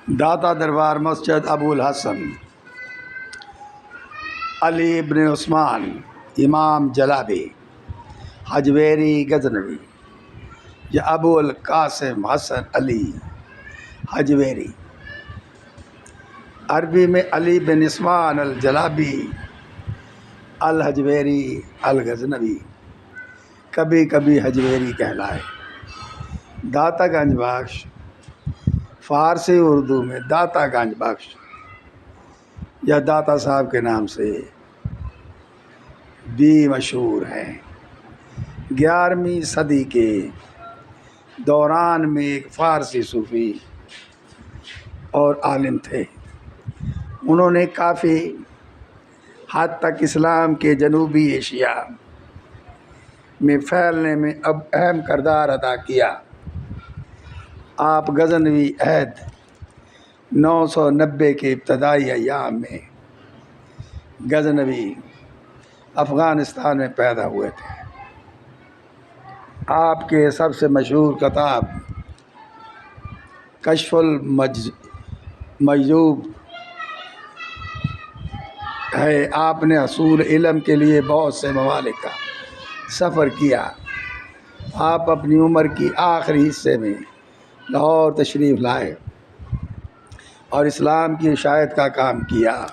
داتا دربار مسجد ابو الحسن علی ابن عثمان امام جلابی حجویری غزنوی یا ابو القاسم حسن علی حجویری، عربی میں علی بن عثمان الجلابی الحجویری الغزنوی، کبھی کبھی حجویری کہلائے۔ داتا گنج بخش فارسی اردو میں داتا گنج بخش یا داتا صاحب کے نام سے بھی مشہور ہیں۔ 11ویں صدی کے دوران میں ایک فارسی صوفی اور عالم تھے۔ انہوں نے کافی حد تک اسلام کے جنوبی ایشیا میں پھیلنے میں اہم کردار ادا کیا۔ آپ غزنوی عہد 990 کے ابتدائی ایام میں غزنوی افغانستان میں پیدا ہوئے تھے۔ آپ کے سب سے مشہور کتاب کشف المحجوب ہے۔ آپ نے حصول علم کے لیے بہت سے ممالک کا سفر کیا۔ آپ اپنی عمر کی آخری حصے میں لاہور تشریف لائے اور اسلام کی اشاعت کا کام کیا۔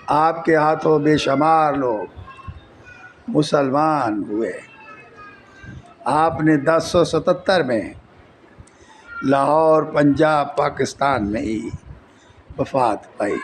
آپ کے ہاتھوں بے شمار لوگ مسلمان ہوئے۔ آپ نے 1077 میں لاہور پنجاب پاکستان میں ہی وفات پائی۔